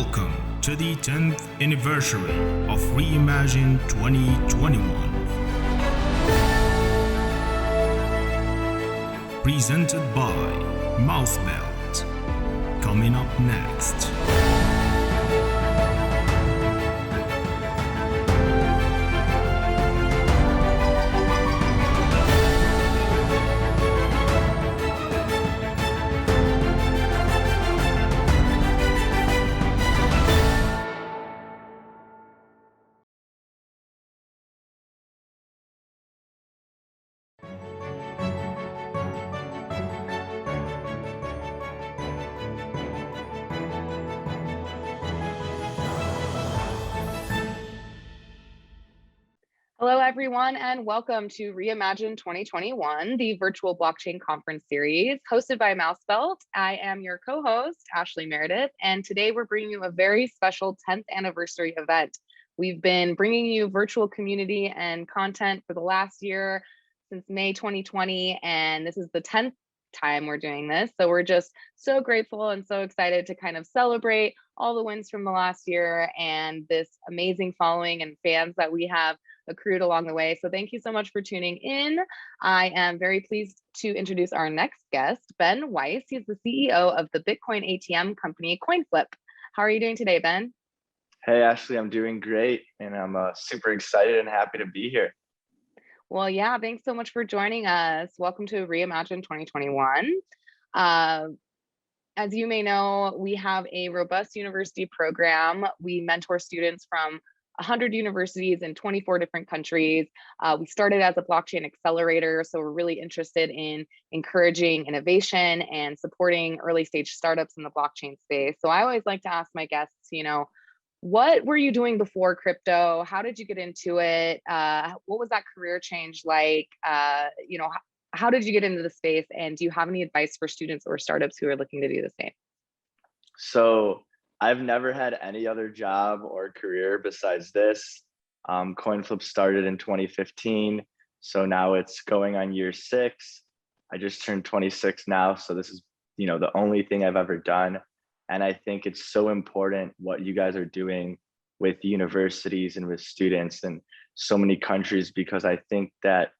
Welcome to the 10th anniversary of REIMAGINE 2021. Presented by Mousebelt. Coming up next. Hello, everyone, and welcome to REIMAGINE 2021, the virtual blockchain conference series hosted by Mousebelt. I am your co-host, Ashlie Meredith, and today we're bringing you a very special 10th anniversary event. We've been bringing you virtual community and content for the last year since May 2020, and this is the 10th time we're doing this. So we're just so grateful and so excited to kind of celebrate all the wins from the last year and this amazing following and fans that we have accrued along the way. So thank you so much for tuning in. I am very pleased to introduce our next guest, Ben Weiss. He's the CEO of the Bitcoin ATM company, CoinFlip. How are you doing today, Ben? Hey, Ashley, I'm doing great. And I'm super excited and happy to be here. Well, yeah, thanks so much for joining us. Welcome to REIMAGINE 2021. As you may know, we have a robust university program. We mentor students from 100 universities in 24 different countries. We started as a blockchain accelerator, so we're really interested in encouraging innovation and supporting early stage startups in the blockchain space. So I always like to ask my guests, what were you doing before crypto? How did you get into it? What was that career change like? How did you get into the space? And do you have any advice for students or startups who are looking to do the same? So I've never had any other job or career besides this. CoinFlip started in 2015. So now it's going on year 6. I just turned 26 now. So this is, the only thing I've ever done. And I think it's so important what you guys are doing with universities and with students in so many countries, because I think that,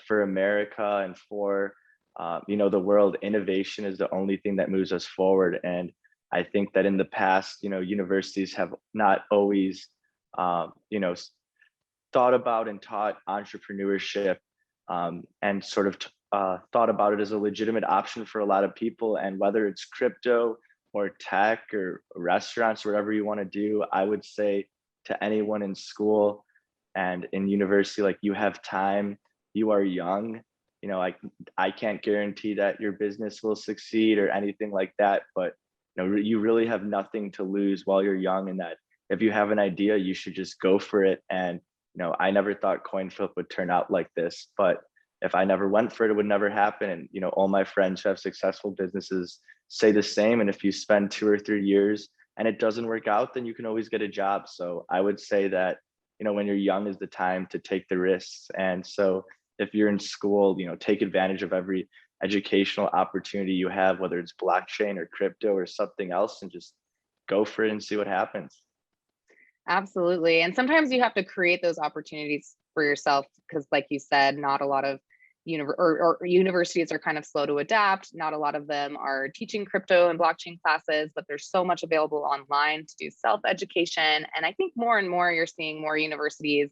for America and for, the world, innovation is the only thing that moves us forward. And I think that in the past, universities have not always, thought about and taught entrepreneurship and sort of thought about it as a legitimate option for a lot of people. And whether it's crypto or tech or restaurants, whatever you want to do, I would say to anyone in school and in university, like, you have time, you are young. I can't guarantee that your business will succeed or anything like that, but you really have nothing to lose while you're young, and that if you have an idea, you should just go for it. And, I never thought CoinFlip would turn out like this, but if I never went for it, it would never happen. And, all my friends who have successful businesses say the same. And if you spend 2 or 3 years and it doesn't work out, then you can always get a job. So I would say that, when you're young is the time to take the risks. And so if you're in school, take advantage of every educational opportunity you have, whether it's blockchain or crypto or something else, and just go for it and see what happens. Absolutely. And sometimes you have to create those opportunities for yourself because, like you said, not a lot of universities are kind of slow to adapt. Not a lot of them are teaching crypto and blockchain classes, but there's so much available online to do self-education. And I think more and more you're seeing more universities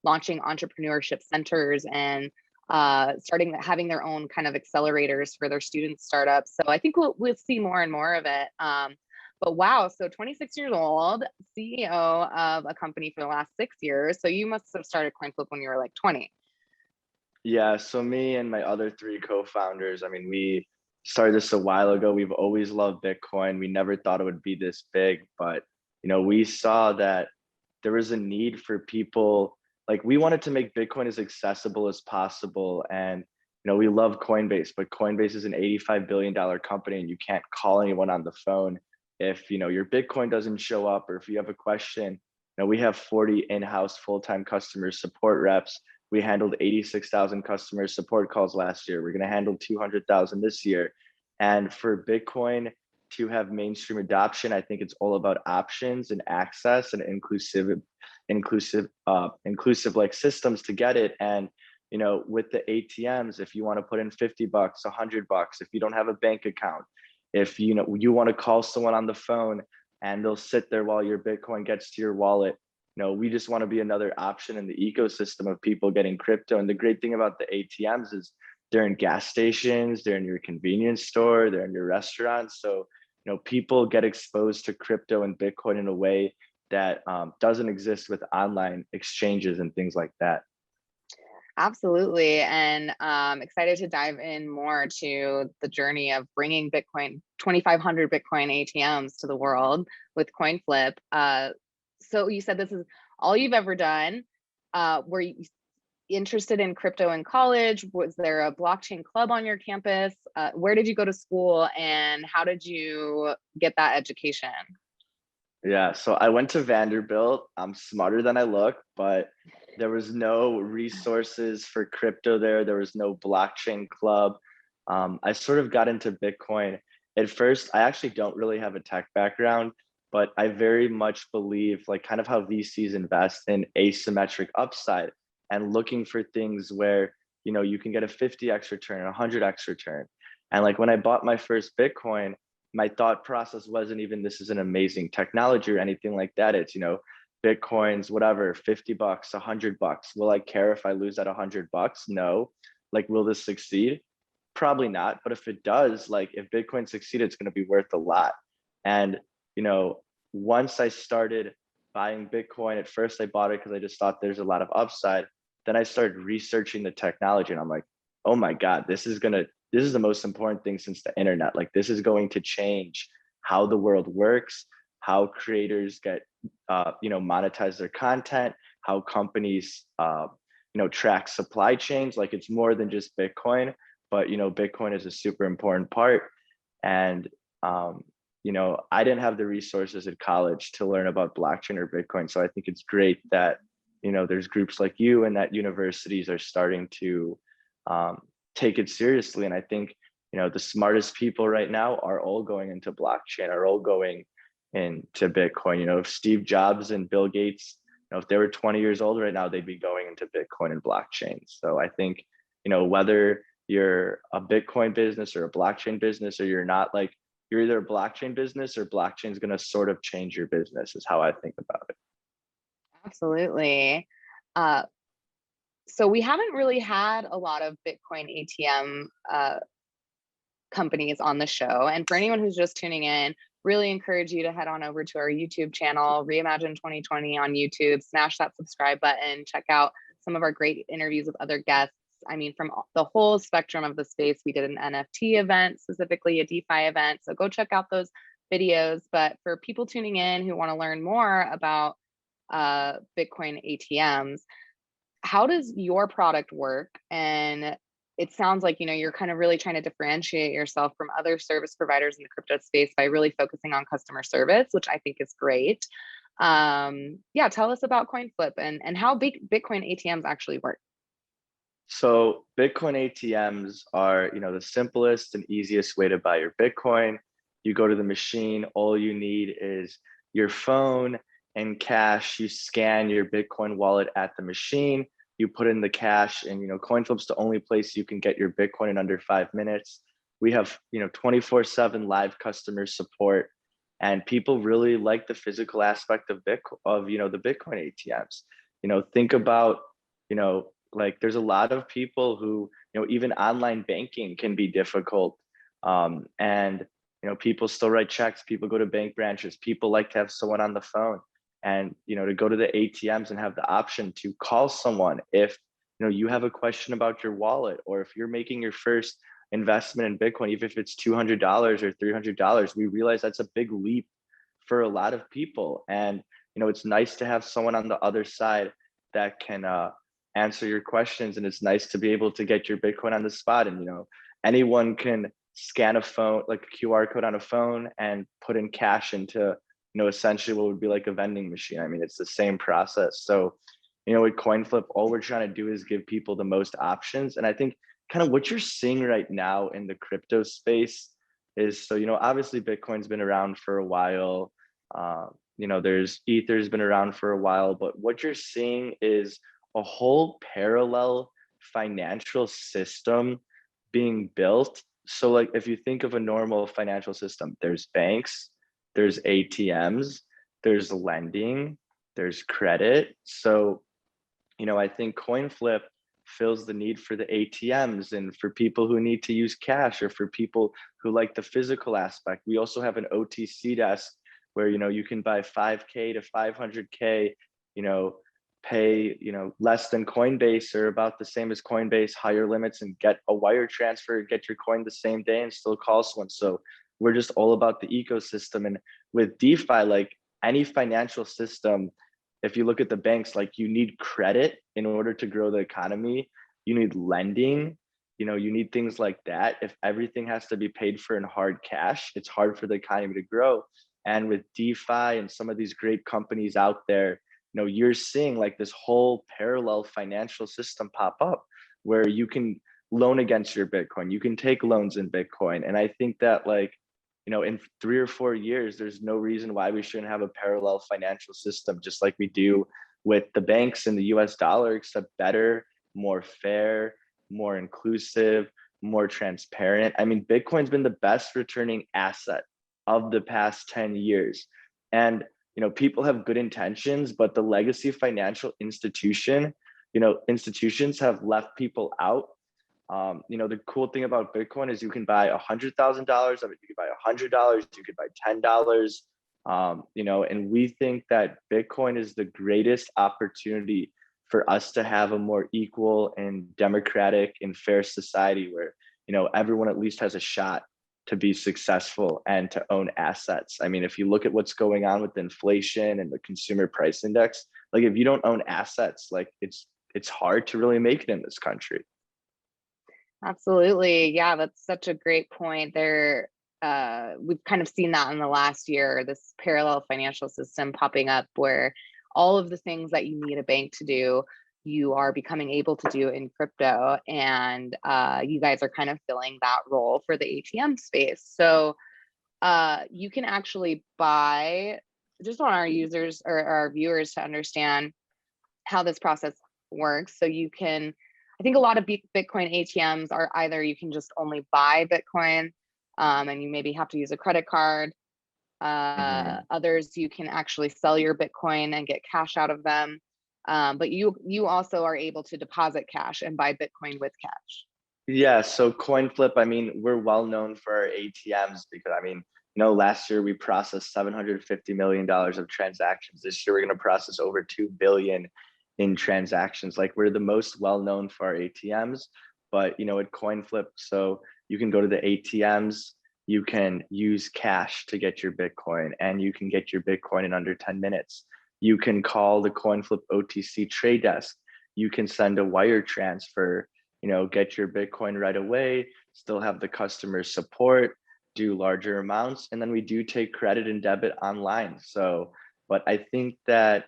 launching entrepreneurship centers and having their own kind of accelerators for their student startups. So I think we'll see more and more of it. But wow, so 26 years old, CEO of a company for the last 6 years. So you must have started CoinFlip when you were like 20. Yeah, so me and my other 3 co-founders, we started this a while ago. We've always loved Bitcoin. We never thought it would be this big, but, we saw that there was a need for people. Like, we wanted to make Bitcoin as accessible as possible. And, we love Coinbase, but Coinbase is an $85 billion company, and you can't call anyone on the phone if, your Bitcoin doesn't show up, or if you have a question. We have 40 in-house full-time customer support reps. We handled 86,000 customer support calls last year. We're going to handle 200,000 this year. And for Bitcoin, to have mainstream adoption. I think it's all about options and access and inclusive like systems to get it. And with the ATMs, if you want to put in 50 bucks, $100, if you don't have a bank account, if you want to call someone on the phone and they'll sit there while your Bitcoin gets to your wallet, we just want to be another option in the ecosystem of people getting crypto. And the great thing about the ATMs is they're in gas stations, they're in your convenience store, they're in your restaurants. So people get exposed to crypto and Bitcoin in a way that doesn't exist with online exchanges and things like that. Absolutely. And excited to dive in more to the journey of bringing Bitcoin, 2,500 Bitcoin ATMs to the world with CoinFlip. So you said this is all you've ever done. Were you interested in crypto in college? Was there a blockchain club on your campus? Where did you go to school and how did you get that education? Yeah, so I went to Vanderbilt. I'm smarter than I look, but there was no resources for crypto there. There was no blockchain club. I sort of got into Bitcoin. At first, I actually don't really have a tech background, but I very much believe like kind of how VCs invest in asymmetric upside and looking for things where, you can get a 50x return, a 100x return. And like when I bought my first Bitcoin, my thought process wasn't even this is an amazing technology or anything like that. It's, Bitcoins, whatever, 50 bucks, 100 bucks. Will I care if I lose that 100 bucks? No. Like, will this succeed? Probably not. But if it does, like if Bitcoin succeeds, it's going to be worth a lot. And, once I started buying Bitcoin, at first I bought it because I just thought there's a lot of upside. Then I started researching the technology and I'm like, oh my God, this is the most important thing since the internet. Like this is going to change how the world works, how creators get, monetize their content, how companies, track supply chains. Like it's more than just Bitcoin, but, Bitcoin is a super important part. And, I didn't have the resources at college to learn about blockchain or Bitcoin. So I think it's great that, there's groups like you and that universities are starting to take it seriously. And I think, the smartest people right now are all going into blockchain, are all going into Bitcoin. If Steve Jobs and Bill Gates, if they were 20 years old right now, they'd be going into Bitcoin and blockchain. So I think, whether you're a Bitcoin business or a blockchain business, or you're not, like you're either a blockchain business or blockchain is going to sort of change your business is how I think about it. Absolutely. So we haven't really had a lot of Bitcoin ATM companies on the show. And for anyone who's just tuning in, really encourage you to head on over to our YouTube channel, Reimagine 2020 on YouTube, smash that subscribe button, check out some of our great interviews with other guests. I mean, from the whole spectrum of the space. We did an NFT event, specifically a DeFi event. So go check out those videos. But for people tuning in who want to learn more about Bitcoin ATMs, how does your product work? And it sounds like, you're kind of really trying to differentiate yourself from other service providers in the crypto space by really focusing on customer service, which I think is great. Yeah, tell us about CoinFlip and how Bitcoin ATMs actually work. So Bitcoin ATMs are, the simplest and easiest way to buy your Bitcoin. You go to the machine, all you need is your phone and cash. You scan your Bitcoin wallet at the machine, you put in the cash, and CoinFlip's the only place you can get your Bitcoin in under 5 minutes. We have 24/7 live customer support, and people really like the physical aspect of the Bitcoin ATMs. Think about like there's a lot of people who even online banking can be difficult, and people still write checks, people go to bank branches, people like to have someone on the phone. And to go to the ATMs and have the option to call someone if you have a question about your wallet, or if you're making your first investment in Bitcoin, even if it's $200 or $300, we realize that's a big leap for a lot of people. And it's nice to have someone on the other side that can answer your questions, and it's nice to be able to get your Bitcoin on the spot. And anyone can scan a phone, like a QR code on a phone, and put in cash into essentially what would be like a vending machine. I mean, it's the same process. So with CoinFlip, all we're trying to do is give people the most options. And I think kind of what you're seeing right now in the crypto space is, so, obviously Bitcoin's been around for a while. There's Ether's been around for a while, but what you're seeing is a whole parallel financial system being built. So like if you think of a normal financial system, there's banks, there's ATMs, there's lending, there's credit. So, I think CoinFlip fills the need for the ATMs and for people who need to use cash, or for people who like the physical aspect. We also have an OTC desk where, you can buy 5K to 500K, pay, less than Coinbase or about the same as Coinbase, higher limits, and get a wire transfer, get your coin the same day and still call someone. So we're just all about the ecosystem. And with DeFi, like any financial system, if you look at the banks, like you need credit in order to grow the economy, you need lending, you need things like that. If everything has to be paid for in hard cash, it's hard for the economy to grow. And with DeFi and some of these great companies out there, you're seeing like this whole parallel financial system pop up where you can loan against your Bitcoin, you can take loans in Bitcoin. And I think that like, in 3 or 4 years, there's no reason why we shouldn't have a parallel financial system, just like we do with the banks and the US dollar, except better, more fair, more inclusive, more transparent. I mean, Bitcoin's been the best returning asset of the past 10 years. And, people have good intentions, but the legacy financial institutions have left people out. The cool thing about Bitcoin is you can buy $100,000 of it, you can buy $100, you could buy $10, and we think that Bitcoin is the greatest opportunity for us to have a more equal and democratic and fair society where, everyone at least has a shot to be successful and to own assets. I mean, if you look at what's going on with inflation and the consumer price index, like if you don't own assets, like it's hard to really make it in this country. Absolutely. Yeah, that's such a great point there. We've kind of seen that in the last year, this parallel financial system popping up where all of the things that you need a bank to do, you are becoming able to do in crypto. And you guys are kind of filling that role for the ATM space. So you can actually buy, just want our users or our viewers to understand how this process works. So you can, I think a lot of Bitcoin ATMs are either you can just only buy Bitcoin and you maybe have to use a credit card. Others, you can actually sell your Bitcoin and get cash out of them. But you also are able to deposit cash and buy Bitcoin with cash. Yeah, so CoinFlip, I mean, we're well known for our ATMs because, I mean, last year we processed $750 million of transactions. This year we're going to process over 2 billion in transactions. Like we're the most well known for our ATMs, but at CoinFlip, so you can go to the ATMs, you can use cash to get your Bitcoin, and you can get your Bitcoin in under 10 minutes. You can call the CoinFlip OTC trade desk. You can send a wire transfer, get your Bitcoin right away, still have the customer support, do larger amounts. And then we do take credit and debit online. So, but I think that,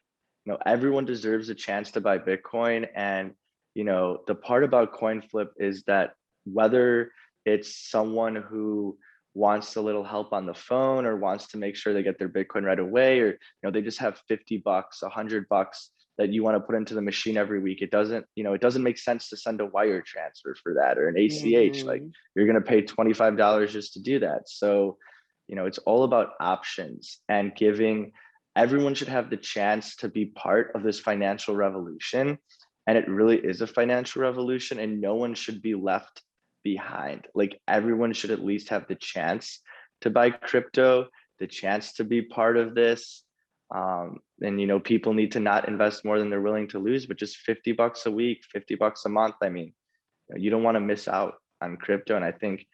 everyone deserves a chance to buy Bitcoin. And, the part about CoinFlip is that whether it's someone who wants a little help on the phone or wants to make sure they get their Bitcoin right away, or, they just have $50, $100 that you want to put into the machine every week. It doesn't make sense to send a wire transfer for that or an ACH. Like you're going to pay $25 just to do that. So, it's all about options and giving. Everyone should have the chance to be part of this financial revolution. And it really is a financial revolution, and no one should be left behind. Like everyone should at least have the chance to buy crypto, the chance to be part of this. And people need to not invest more than they're willing to lose, but just $50 a week, $50 a month. I mean, you don't want to miss out on crypto. And I think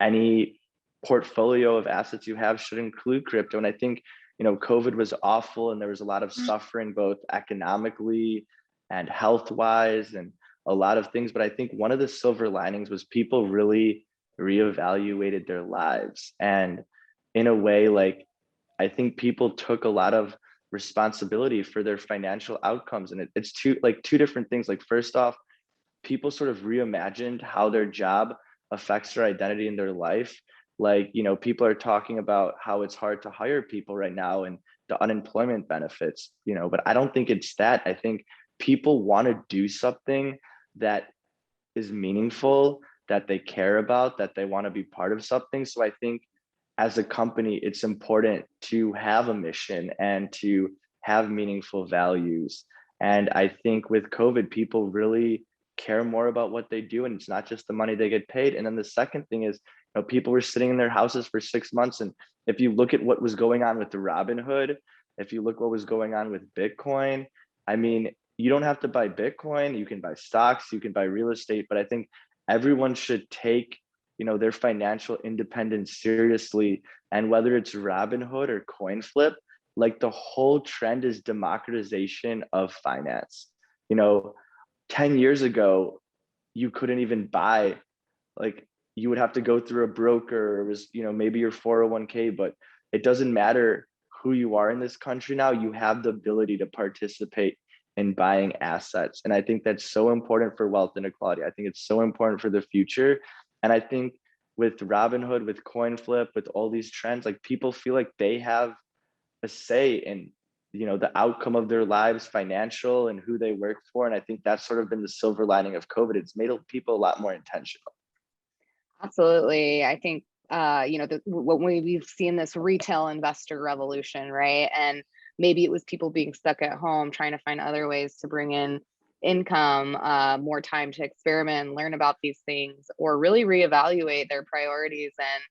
any portfolio of assets you have should include crypto. And I think, COVID was awful and there was a lot of suffering, both economically and health-wise and a lot of things. But I think one of the silver linings was people really reevaluated their lives. And in a way, like, I think people took a lot of responsibility for their financial outcomes. And it's two different things. Like, first off, people sort of reimagined how their job affects their identity in their life. Like, people are talking about how it's hard to hire people right now and the unemployment benefits, but I don't think it's that. I think people want to do something that is meaningful, that they care about, that they want to be part of something. So I think as a company, it's important to have a mission and to have meaningful values. And I think with COVID, people really care more about what they do, and it's not just the money they get paid. And then the second thing is, people were sitting in their houses for 6 months, and if you look at what was going on with the Robinhood, if you look what was going on with Bitcoin, I mean, you don't have to buy Bitcoin, you can buy stocks, you can buy real estate, but I think everyone should take their financial independence seriously. And whether it's Robinhood or CoinFlip, like the whole trend is democratization of finance. 10 years ago, you couldn't even buy, like, you would have to go through a broker. It was, maybe your 401k, but it doesn't matter who you are in this country now, you have the ability to participate in buying assets. And I think that's so important for wealth inequality. I think it's so important for the future. And I think with Robinhood, with CoinFlip, with all these trends, like, people feel like they have a say in, the outcome of their lives, financial, and who they work for. And I think that's sort of been the silver lining of COVID. It's made people a lot more intentional. Absolutely. I think, what we've seen this retail investor revolution, right? And maybe it was people being stuck at home, trying to find other ways to bring in income, more time to experiment and learn about these things, or really reevaluate their priorities and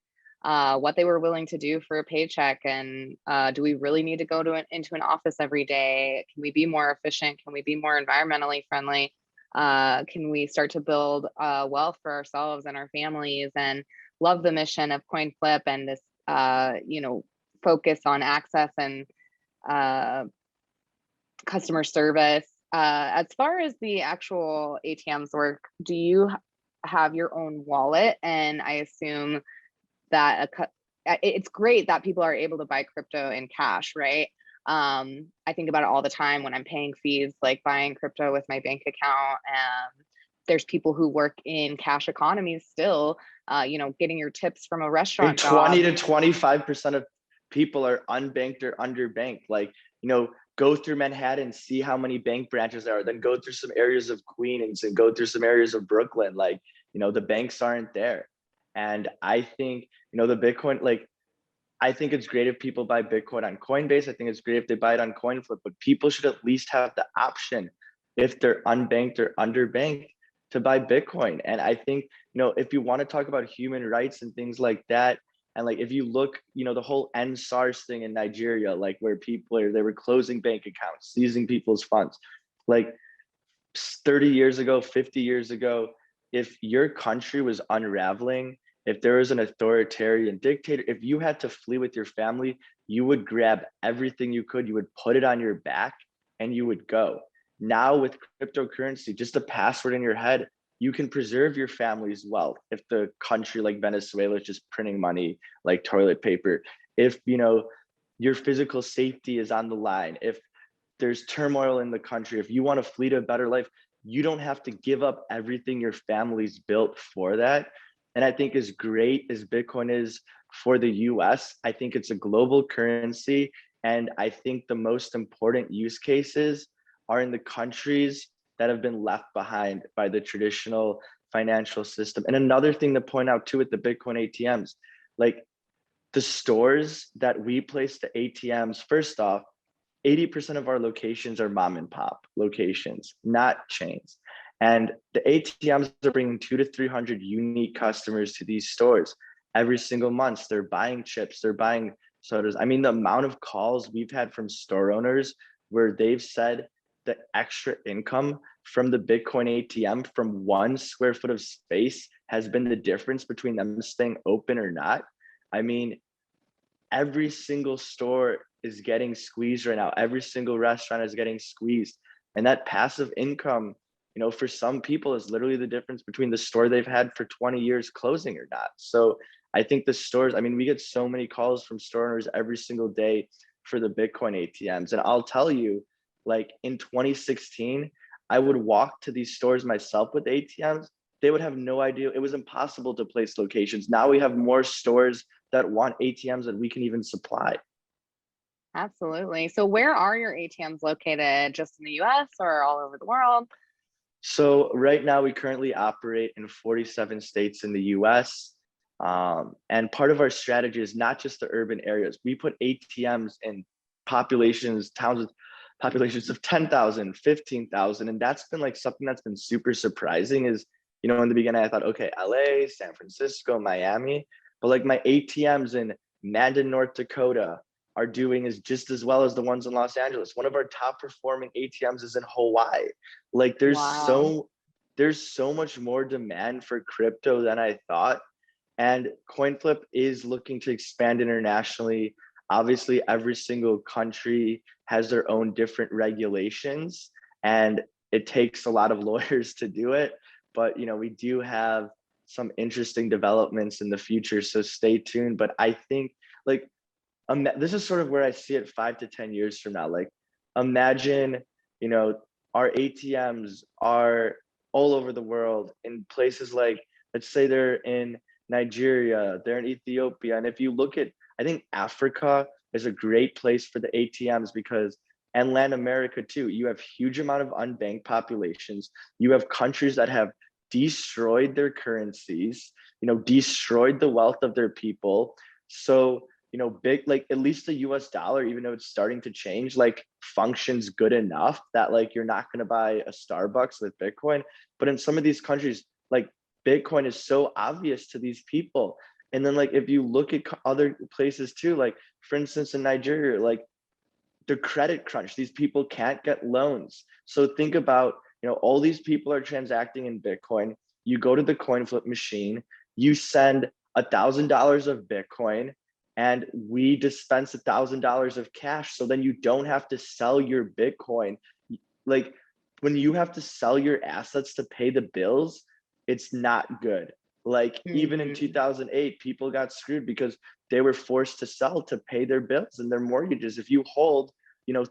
what they were willing to do for a paycheck. And do we really need to go into an office every day? Can we be more efficient? Can we be more environmentally friendly? Can we start to build wealth for ourselves and our families? And love the mission of CoinFlip and this, focus on access and customer service. As far as the actual ATMs work, do you have your own wallet? And I assume that it's great that people are able to buy crypto in cash, right? I think about it all the time when I'm paying fees, like buying crypto with my bank account. There's people who work in cash economies still, getting your tips from a restaurant job. 20 to 25% of people are unbanked or underbanked. Like, go through Manhattan, see how many bank branches there are, then go through some areas of Queens and go through some areas of Brooklyn. Like, the banks aren't there. And I think, the Bitcoin, like, I think it's great if people buy Bitcoin on Coinbase. I think it's great if they buy it on CoinFlip, but people should at least have the option, if they're unbanked or underbanked, to buy Bitcoin. And I think, if you want to talk about human rights and things like that, and like, if you look, the whole NSARS thing in Nigeria, like where they were closing bank accounts, seizing people's funds, like 30 years ago, 50 years ago, if your country was unraveling, if there was an authoritarian dictator, if you had to flee with your family, you would grab everything you could, you would put it on your back, and you would go. Now with cryptocurrency, just a password in your head, you can preserve your family's wealth. If the country like Venezuela is just printing money like toilet paper, if your physical safety is on the line, if there's turmoil in the country, if you want to flee to a better life, you don't have to give up everything your family's built for that. And I think as great as Bitcoin is for the US, I think it's a global currency. And I think the most important use cases are in the countries that have been left behind by the traditional financial system. And another thing to point out too with the Bitcoin ATMs, like the stores that we place the ATMs, first off, 80% of our locations are mom and pop locations, not chains. And the ATMs are bringing 200 to 300 unique customers to these stores every single month. They're buying chips, they're buying sodas. I mean, the amount of calls we've had from store owners where they've said the extra income from the Bitcoin ATM from 1 square foot of space has been the difference between them staying open or not. I mean, every single store is getting squeezed right now. Every single restaurant is getting squeezed. And that passive income, for some people is literally the difference between the store they've had for 20 years closing or not. So I think the stores, we get so many calls from store owners every single day for the Bitcoin ATMs. And I'll tell you, like in 2016, I would walk to these stores myself with ATMs. they would have no idea. It was impossible to place locations. Now we have more stores that want ATMs that we can even supply. Absolutely. So where are your ATMs located? Just in the US or all over the world? So right now we currently operate in 47 states in the US. And part of our strategy is not just the urban areas. We put ATMs in towns with populations of 10,000, 15,000. And that's been like something that's been super surprising is, in the beginning, I thought, okay, LA, San Francisco, Miami, but like my ATMs in Mandan, North Dakota are doing is just as well as the ones in Los Angeles. One of our top performing ATMs is in Hawaii. Like Wow. there's so much more demand for crypto than I thought. And CoinFlip is looking to expand internationally. Obviously, every single country has their own different regulations, and it takes a lot of lawyers to do it. But we do have some interesting developments in the future, so stay tuned. But I think like this is sort of where I see it 5 to 10 years from now. Like imagine, our ATMs are all over the world in places like, let's say they're in Nigeria, they're in Ethiopia. And if you look at, I think Africa is a great place for the ATMs because, and Latin America too, you have huge amount of unbanked populations. You have countries that have destroyed their currencies, destroyed the wealth of their people. So, big, like at least the US dollar, even though it's starting to change, like functions good enough that like you're not going to buy a Starbucks with Bitcoin. But in some of these countries, like Bitcoin is so obvious to these people. And then like if you look at other places too, like for instance in Nigeria, like the credit crunch, these people can't get loans. So think about, all these people are transacting in Bitcoin. You go to the CoinFlip machine, you send $1,000 of Bitcoin, and we dispense $1,000 of cash. So then you don't have to sell your Bitcoin. Like when you have to sell your assets to pay the bills, it's not good. Like even in Mhm. 2008, people got screwed because they were forced to sell to pay their bills and their mortgages. If you hold,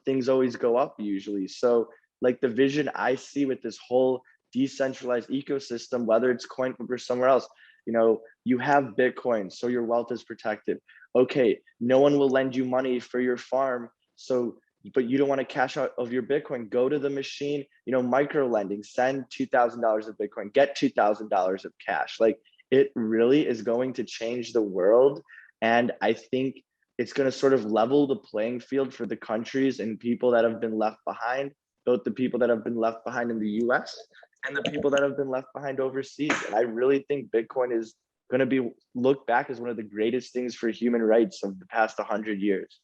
things always go up usually. So like the vision I see with this whole decentralized ecosystem, whether it's CoinFlip or somewhere else, you have Bitcoin, so your wealth is protected. Okay, no one will lend you money for your farm. So, but you don't want to cash out of your Bitcoin, go to the machine, micro lending, send $2,000 of Bitcoin, get $2,000 of cash. Like it really is going to change the world. And I think it's going to sort of level the playing field for the countries and people that have been left behind, both the people that have been left behind in the US and the people that have been left behind overseas. And I really think Bitcoin is going to be looked back as one of the greatest things for human rights of the past 100 years.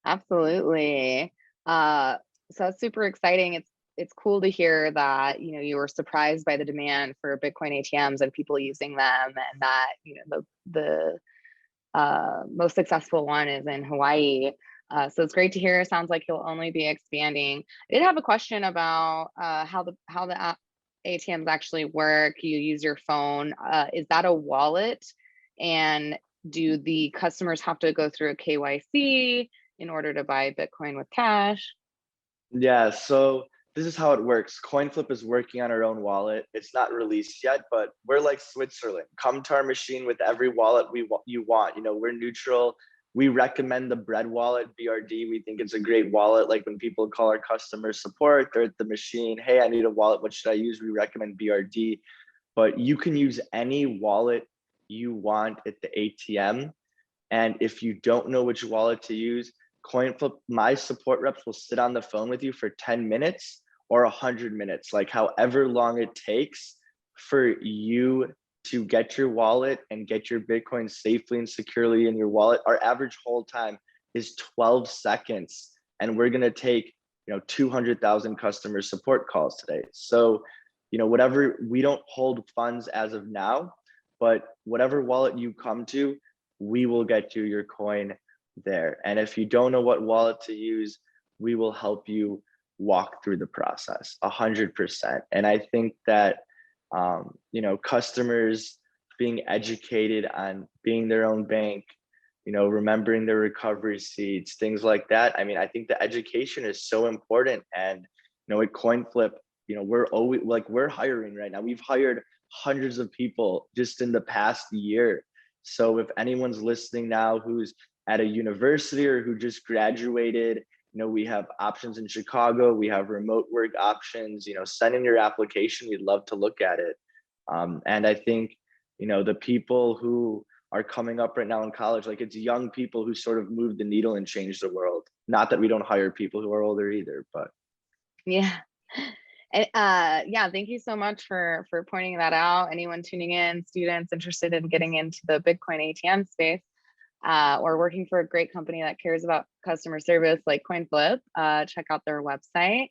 Absolutely. So that's super exciting. It's cool to hear that, you were surprised by the demand for Bitcoin ATMs and people using them, and that, the most successful one is in Hawaii. So it's great to hear. It sounds like you'll only be expanding. I did have a question about how the ATMs actually work. You use your phone. Is that a wallet? And do the customers have to go through a KYC in order to buy Bitcoin with cash? Yeah, so this is how it works. CoinFlip is working on our own wallet. It's not released yet, but we're like Switzerland. Come to our machine with every wallet you want. We're neutral. We recommend the Bread wallet, BRD. We think it's a great wallet. Like when people call our customer support, they're at the machine. Hey, I need a wallet. What should I use? We recommend BRD. But you can use any wallet you want at the ATM. And if you don't know which wallet to use, CoinFlip, my support reps will sit on the phone with you for 10 minutes or 100 minutes, like however long it takes for you to get your wallet and get your Bitcoin safely and securely in your wallet. Our average hold time is 12 seconds, and we're going to take 200,000 customer support calls today. So whatever, we don't hold funds as of now, but whatever wallet you come to, we will get you your coin there. And if you don't know what wallet to use, we will help you walk through the process 100%. And I think that customers being educated on being their own bank, remembering their recovery seeds, things like that. I mean, I think the education is so important. And at CoinFlip, we're always like, we're hiring right now. We've hired hundreds of people just in the past year. So if anyone's listening now who's at a university or who just graduated, we have options in Chicago, we have remote work options, send in your application. We'd love to look at it. And I think, the people who are coming up right now in college, like, it's young people who sort of move the needle and change the world. Not that we don't hire people who are older either, but. Yeah. And yeah, thank you so much for pointing that out. Anyone tuning in, students interested in getting into the Bitcoin ATM space, or working for a great company that cares about customer service like CoinFlip, check out their website.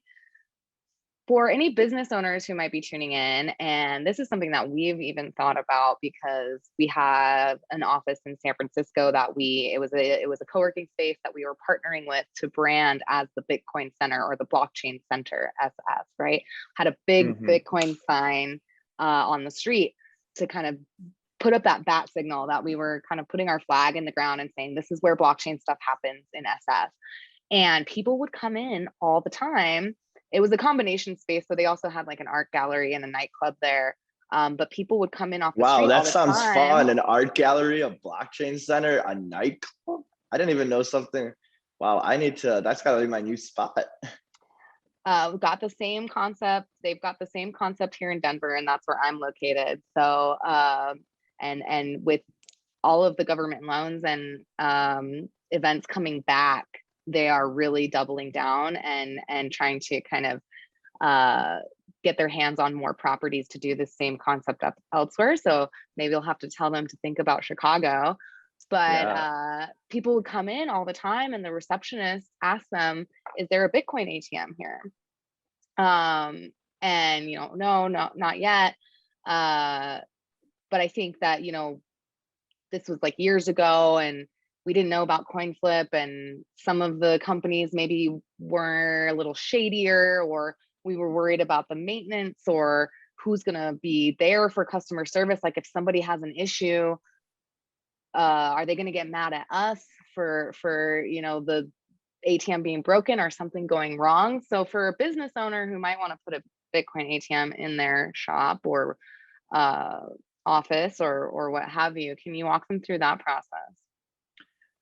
For any business owners who might be tuning in, and this is something that we've even thought about because we have an office in San Francisco that it was a co-working space that we were partnering with to brand as the Bitcoin Center or the Blockchain Center SF, right? Had a big Bitcoin sign on the street to kind of put up that bat signal that we were kind of putting our flag in the ground and saying, this is where blockchain stuff happens in SF. And people would come in all the time. It was a combination space, so they also had like an art gallery and a nightclub there. But people would come in off the street all the time. Wow, that sounds fun. An art gallery, a blockchain center, a nightclub. I didn't even know something. Wow, that's gotta be my new spot. We've got the same concept. They've got the same concept here in Denver, and that's where I'm located. So, and with all of the government loans and events coming back, they are really doubling down and trying to kind of get their hands on more properties to do the same concept up elsewhere. So maybe you'll have to tell them to think about Chicago. But people would come in all the time and the receptionist asked them, is there a Bitcoin ATM here? And, no, not yet. But I think that, this was like years ago and we didn't know about CoinFlip, and some of the companies maybe were a little shadier, or we were worried about the maintenance or who's going to be there for customer service. Like if somebody has an issue, are they going to get mad at us for the ATM being broken or something going wrong? So for a business owner who might want to put a Bitcoin ATM in their shop or office or what have you, can you walk them through that process?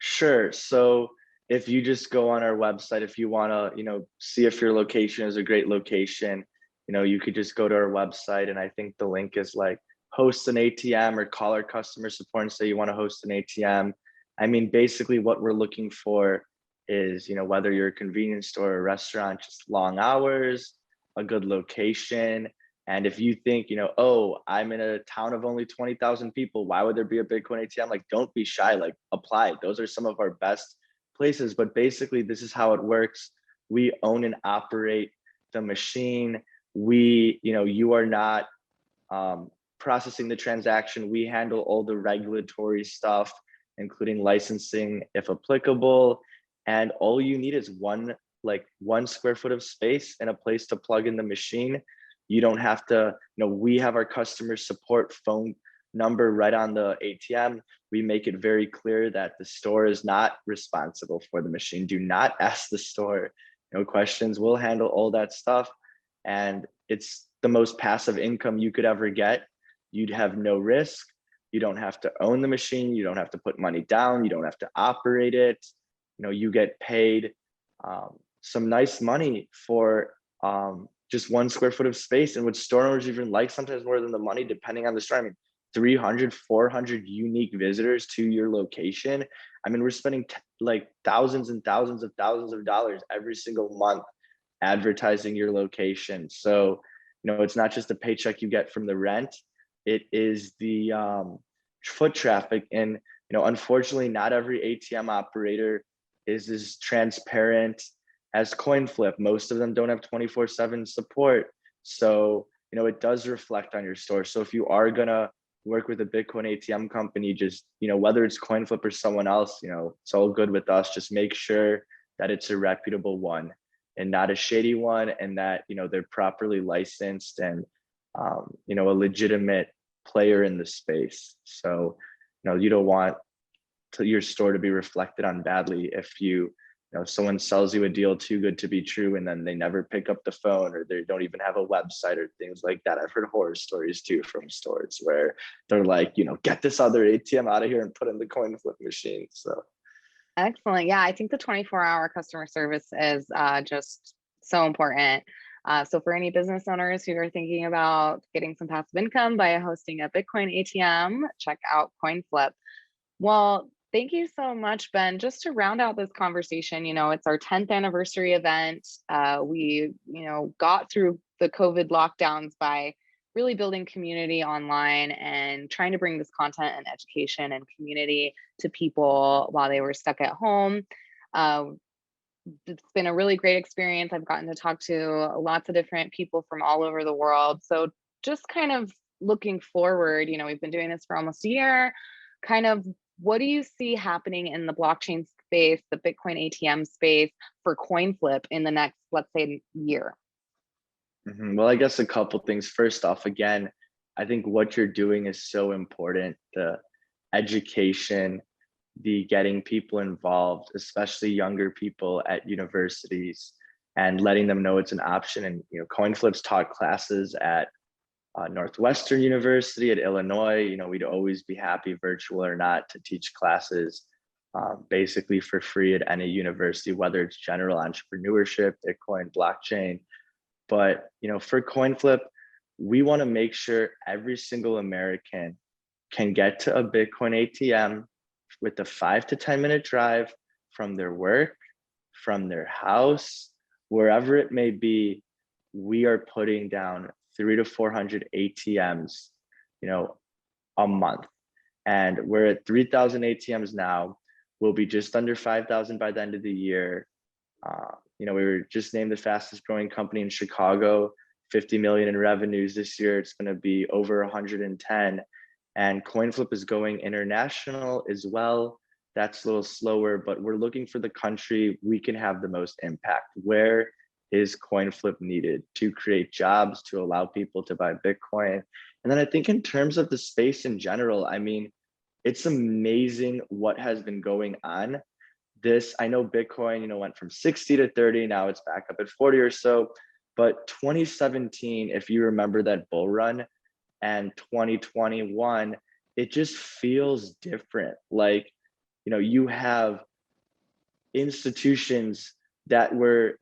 Sure. So if you just go on our website, if you want to, see if your location is a great location, you could just go to our website, and I think the link is like host an ATM, or call our customer support and say you want to host an ATM. I mean, basically what we're looking for is, whether you're a convenience store or a restaurant, just long hours, a good location. And if you think, oh, I'm in a town of only 20,000 people, why would there be a Bitcoin ATM? Like, don't be shy, like apply. Those are some of our best places. But basically, this is how it works. We own and operate the machine. You are not processing the transaction. We handle all the regulatory stuff, including licensing, if applicable. And all you need is one square foot of space and a place to plug in the machine. You don't have to, we have our customer support phone number right on the ATM. We make it very clear that the store is not responsible for the machine. Do not ask the store, no questions. We'll handle all that stuff. And it's the most passive income you could ever get. You'd have no risk. You don't have to own the machine. You don't have to put money down. You don't have to operate it. You get paid some nice money for just 1 square foot of space, and what store owners even like sometimes more than the money, depending on the store. I mean, 300, 400 unique visitors to your location. I mean, we're spending like thousands and thousands of dollars every single month advertising your location. So, it's not just the paycheck you get from the rent, it is the foot traffic. And, unfortunately, not every ATM operator is as transparent as CoinFlip. Most of them don't have 24/7 support. So, it does reflect on your store. So if you are gonna work with a Bitcoin ATM company, just, whether it's CoinFlip or someone else, it's all good with us. Just make sure that it's a reputable one and not a shady one, and that, they're properly licensed and, a legitimate player in the space. So, you don't want your store to be reflected on badly if you someone sells you a deal too good to be true, and then they never pick up the phone, or they don't even have a website or things like that. I've heard horror stories too from stores where they're like, get this other ATM out of here and put in the coin flip machine. So excellent. Yeah, I think the 24-hour customer service is just so important. So for any business owners who are thinking about getting some passive income by hosting a Bitcoin ATM, check out CoinFlip. Well, thank you so much, Ben. Just to round out this conversation, it's our 10th anniversary event. We, got through the COVID lockdowns by really building community online and trying to bring this content and education and community to people while they were stuck at home. It's been a really great experience. I've gotten to talk to lots of different people from all over the world. So just kind of looking forward, we've been doing this for almost a year. Kind of, what do you see happening in the blockchain space, the Bitcoin ATM space for CoinFlip in the next, let's say, year? Well, I guess a couple things. First off, again, I think what you're doing is so important. The education, the getting people involved, especially younger people at universities, and letting them know it's an option. And CoinFlip's taught classes at Northwestern University, at Illinois. We'd always be happy, virtual or not, to teach classes basically for free at any university, whether it's general entrepreneurship, Bitcoin, blockchain. But for CoinFlip, we want to make sure every single American can get to a Bitcoin ATM with a 5 to 10 minute drive from their work, from their house, wherever it may be. We are putting down 300 to 400 ATMs, a month. And we're at 3,000 ATMs now. We'll be just under 5,000 by the end of the year. We were just named the fastest growing company in Chicago, 50 million in revenues this year. It's going to be over 110. And CoinFlip is going international as well. That's a little slower, but we're looking for the country we can have the most impact. Where is CoinFlip needed to create jobs, to allow people to buy Bitcoin? And then I think in terms of the space in general, it's amazing what has been going on. I know Bitcoin, went from 60 to 30, now it's back up at 40 or so. But 2017, if you remember that bull run, and 2021, it just feels different. Like, you have institutions that were,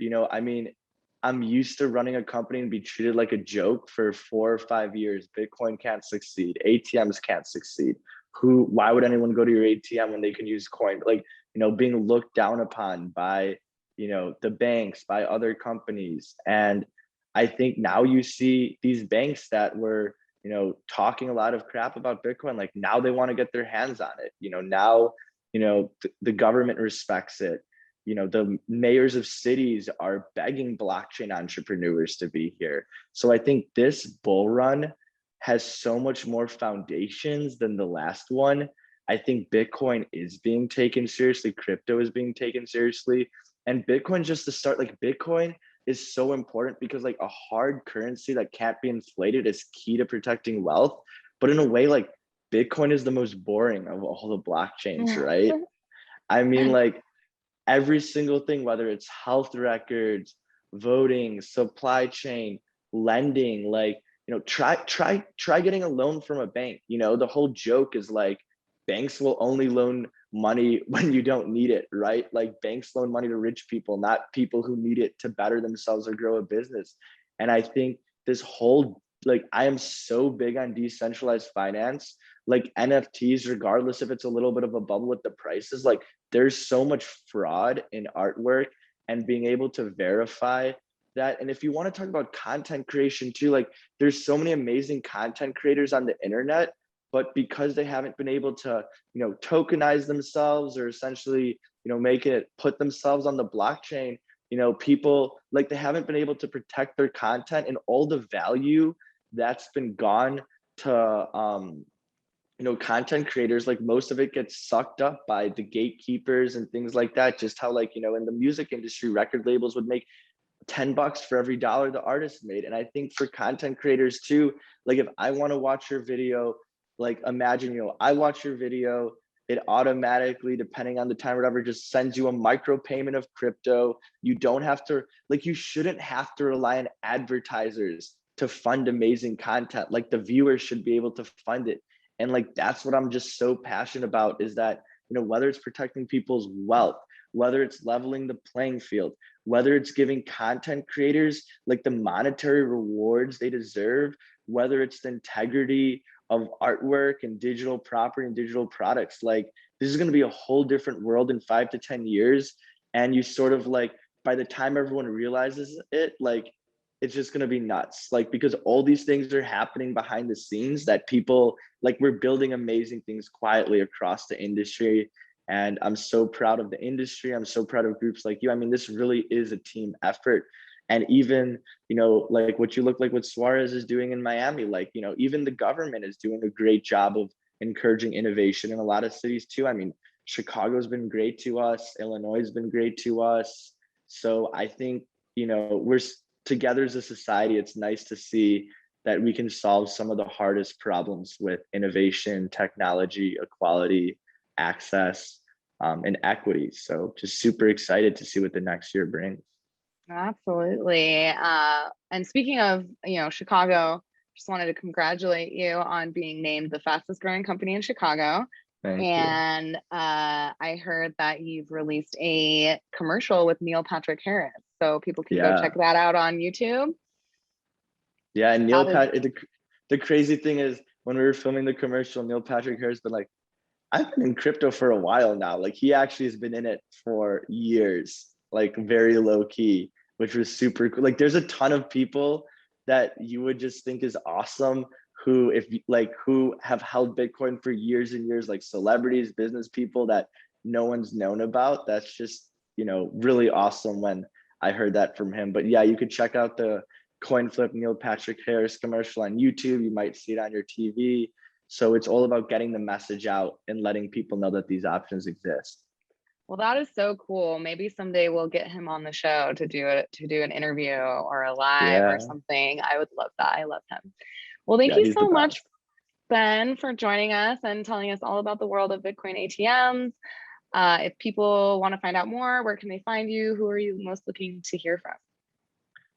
I'm used to running a company and be treated like a joke for 4 or 5 years. Bitcoin can't succeed. ATMs can't succeed. Why would anyone go to your ATM when they can use coin? Like, being looked down upon by, the banks, by other companies. And I think now you see these banks that were, talking a lot of crap about Bitcoin, like now they want to get their hands on it. Now, the government respects it. The mayors of cities are begging blockchain entrepreneurs to be here. So I think this bull run has so much more foundations than the last one. I think Bitcoin is being taken seriously. Crypto is being taken seriously. And Bitcoin, just to start, like, Bitcoin is so important because, like, a hard currency that can't be inflated is key to protecting wealth. But in a way, like, Bitcoin is the most boring of all the blockchains, right? Like, every single thing, whether it's health records, voting, supply chain, lending, like, try getting a loan from a bank. The whole joke is like, banks will only loan money when you don't need it, right? Like, banks loan money to rich people, not people who need it to better themselves or grow a business. And I think this whole, like, I am so big on decentralized finance, like NFTs, regardless if it's a little bit of a bubble with the prices, like, there's so much fraud in artwork, and being able to verify that. And if you want to talk about content creation too, like, there's so many amazing content creators on the internet, but because they haven't been able to, tokenize themselves, or essentially, put themselves on the blockchain, people, like, they haven't been able to protect their content, and all the value that's been gone to, content creators, like, most of it gets sucked up by the gatekeepers and things like that. Just how, like, in the music industry, record labels would make $10 for every dollar the artist made. And I think for content creators too, like, if I want to watch your video, like, imagine, I watch your video, it automatically, depending on the time or whatever, just sends you a micro payment of crypto. You don't have to, like, you shouldn't have to rely on advertisers to fund amazing content. Like, the viewers should be able to fund it. And like, that's what I'm just so passionate about, is that, you know, whether it's protecting people's wealth, whether it's leveling the playing field, whether it's giving content creators like the monetary rewards they deserve, whether it's the integrity of artwork and digital property and digital products. Like, this is going to be a whole different world in 5 to 10 years. And you sort of like, by the time everyone realizes it, like, it's just going to be nuts. Like, because all these things are happening behind the scenes that people, like, we're building amazing things quietly across the industry. And I'm so proud of the industry. I'm so proud of groups like you. I mean, this really is a team effort. And even, you know, like what you look like what Suarez is doing in Miami, like, you know, even the government is doing a great job of encouraging innovation in a lot of cities too. I mean, Chicago's been great to us. Illinois has been great to us. So I think, you know, we're together as a society. It's nice to see that we can solve some of the hardest problems with innovation, technology, equality, access, and equity. So just super excited to see what the next year brings. Absolutely. And speaking of, you know, Chicago, just wanted to congratulate you on being named the fastest growing company in Chicago. Thank you. And I heard that you've released a commercial with Neil Patrick Harris, so people can go check that out on YouTube. Yeah, and the crazy thing is, when we were filming the commercial, Neil Patrick Harris been like, I've been in crypto for a while now. Like, he actually has been in it for years, like very low key, which was super cool. Like, there's a ton of people that you would just think is awesome who, if like, who have held Bitcoin for years and years, like celebrities, business people that no one's known about. That's just, you know, really awesome when I heard that from him. But yeah, you could check out the CoinFlip Neil Patrick Harris commercial on YouTube. You might see it on your TV. So it's all about getting the message out and letting people know that these options exist. Well, that is so cool. Maybe someday we'll get him on the show to do an interview or a live or something. I would love that. I love him. Well, thank you so much, Ben, for joining us and telling us all about the world of Bitcoin ATMs. If people want to find out more, where can they find you? Who are you most looking to hear from?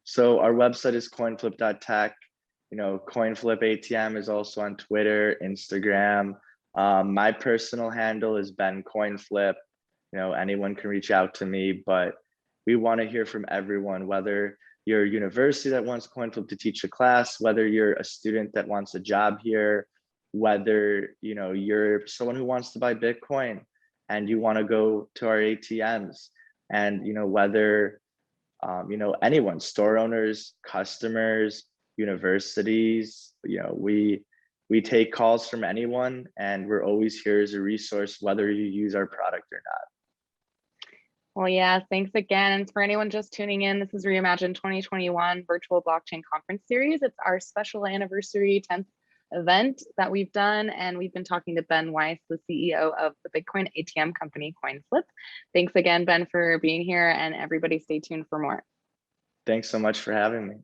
So our website is coinflip.tech. You know, CoinFlip ATM is also on Twitter, Instagram. My personal handle is Ben CoinFlip. You know, anyone can reach out to me, but we want to hear from everyone, whether you're a university that wants CoinFlip to teach a class, whether you're a student that wants a job here, whether, you know, you're someone who wants to buy Bitcoin and you want to go to our ATMs, and, you know, whether, you know, anyone, store owners, customers, universities, you know, we take calls from anyone, and we're always here as a resource, whether you use our product or not. Well, yeah, thanks again. And for anyone just tuning in, this is Reimagine 2021 Virtual Blockchain Conference Series. It's our special anniversary 10th event that we've done. And we've been talking to Ben Weiss, the CEO of the Bitcoin ATM company, CoinFlip. Thanks again, Ben, for being here, and everybody stay tuned for more. Thanks so much for having me.